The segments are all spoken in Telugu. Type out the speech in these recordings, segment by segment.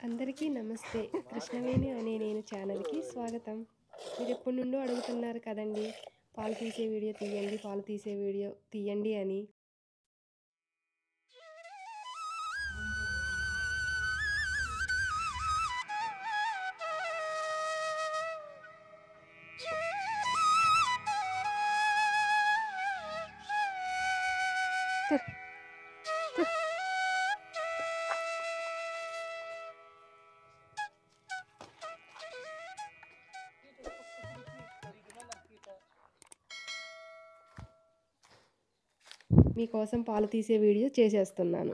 అందరికీ నమస్తే. కృష్ణవేణి అనే నేను ఛానల్‌కి స్వాగతం. మీరెప్పటి నుండో అడుగుతున్నారు కదండీ! పాలు తీసే వీడియో తీయండి, పాలు తీసే వీడియో తీయండి అని. తుర్ తుర్ మీకోసం పాలు తీసే వీడియో చేసేస్తున్నాను.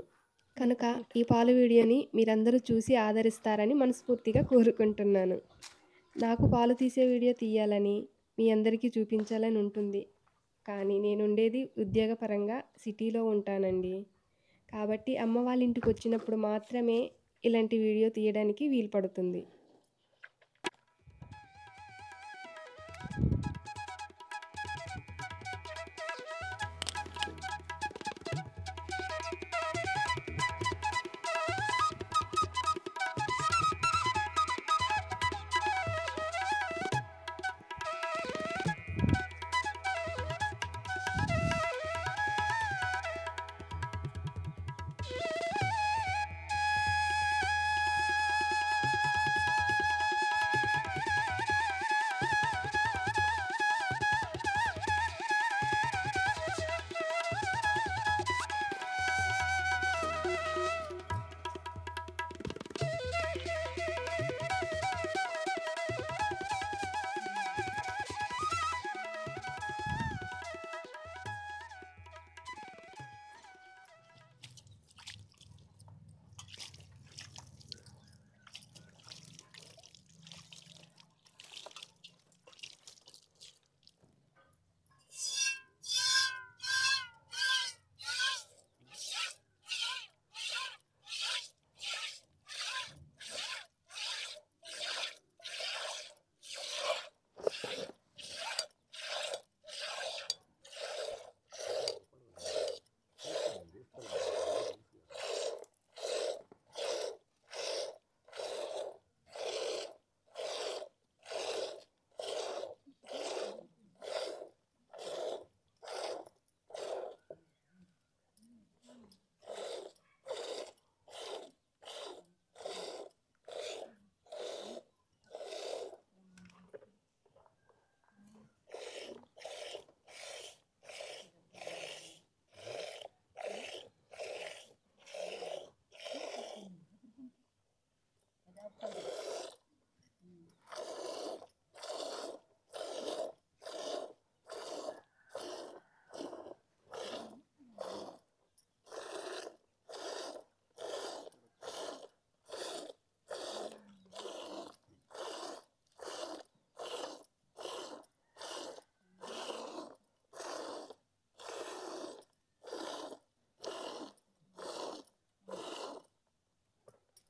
కనుక ఈ పాలు వీడియోని మీరందరూ చూసి ఆదరిస్తారని మనస్ఫూర్తిగా కోరుకుంటున్నాను. నాకు పాలు తీసే వీడియో తీయాలని, మీ అందరికీ చూపించాలని ఉంటుంది. కానీ నేనుండేది ఉద్యోగపరంగా సిటీలో ఉంటానండి. కాబట్టి అమ్మ వాళ్ళ ఇంటికొచ్చినప్పుడు మాత్రమే ఇలాంటి వీడియో తీయడానికి వీలు పడుతుంది.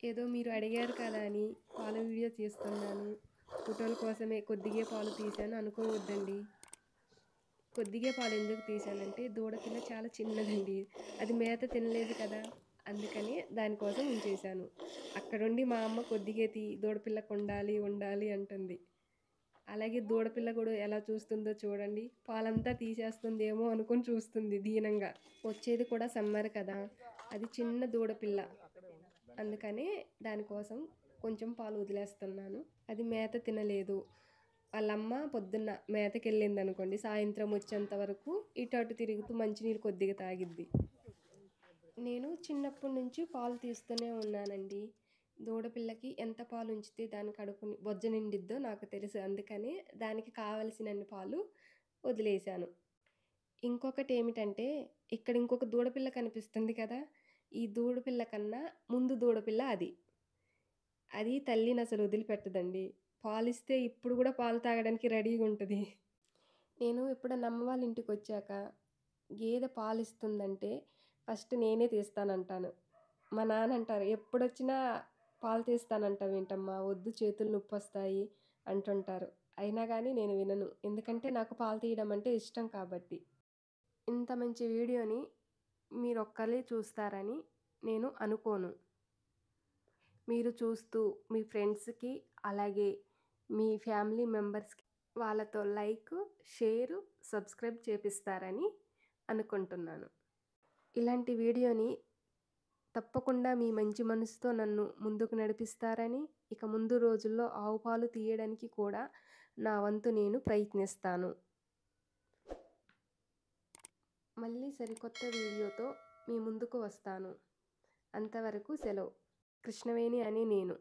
ఏదో మీరు అడిగారు కదా అని పాల వీడియో తీస్తున్నాను. ఫోటోల కోసమే కొద్దిగే పాలు తీశాను అనుకోవద్దండి. కొద్దిగే పాలు ఎందుకు తీశానంటే దూడపిల్ల చాలా చిన్నదండి. అది మేత తినలేదు కదా! అందుకని దానికోసం ఉంచేశాను. అక్కడుండి మా అమ్మ కొద్దిగే దూడపిల్లకు ఉండాలి, ఉండాలి అంటుంది. అలాగే దూడపిల్ల కూడా ఎలా చూస్తుందో చూడండి. పాలంతా తీసేస్తుందేమో అనుకుని చూస్తుంది దీనంగా. వచ్చేది కూడా సమ్మర్ కదా! అది చిన్న దూడపిల్ల. అందుకని దానికోసం కొంచెం పాలు వదిలేస్తున్నాను. అది మేత తినలేదు. వాళ్ళమ్మ పొద్దున్న మేతకెళ్ళింది అనుకోండి, సాయంత్రం వచ్చేంత వరకు ఇటు అటు తిరుగుతూ మంచినీళ్ళు కొద్దిగా తాగిద్ది. నేను చిన్నప్పటి నుంచి పాలు తీస్తూనే ఉన్నానండి. దూడపిల్లకి ఎంత పాలు ఉంచితే దాని కడుపు బొజ్జ నిండిద్దో నాకు తెలుసు. అందుకని దానికి కావలసినన్ని పాలు వదిలేశాను. ఇంకొకటి ఏమిటంటే ఇక్కడ ఇంకొక దూడపిల్ల కనిపిస్తుంది కదా! ఈ దూడపిల్ల కన్నా ముందు దూడపిల్ల అది. అది తల్లిని అసలు వదిలిపెట్టదండి. పాలిస్తే ఇప్పుడు కూడా పాలు తాగడానికి రెడీగా ఉంటది. నేను ఎప్పుడన్నా అమ్మ వాళ్ళ ఇంటికొచ్చాక గేదె పాలిస్తుందంటే ఫస్ట్ నేనే తీస్తానంటాను. మా నాన్న అంటారు, "ఎప్పుడొచ్చినా పాలు తీస్తానంటావేంటమ్మా? వద్దు చేతులు నొప్పొస్తాయి" అంటుంటారు. అయినా గానీ నేను వినను. ఎందుకంటే నాకు పాలు తీయడం అంటే ఇష్టం కాబట్టి. ఇంత మంచి వీడియోని మీరొక్కళ్ళే చూస్తారని నేను అనుకోను. మీరు చూస్తూ మీ ఫ్రెండ్స్‌కి అలాగే మీ ఫ్యామిలీ మెంబర్స్‌కి వాళ్ళతో లైక్, షేర్, సబ్స్క్రైబ్ చేపిస్తారని అనుకుంటున్నాను. ఇలాంటి వీడియోని తప్పకుండా మీ మంచి మనసుతో నన్ను ముందుకు నడిపిస్తారని, ఇక ముందు రోజుల్లో ఆవు పాలు తీయడానికి కూడా నా వంతు నేను ప్రయత్నిస్తాను. మళ్ళీ సరికొత్త వీడియోతో మీ ముందుకు వస్తాను. అంతవరకు సెలవు. కృష్ణవేణి అని నేను.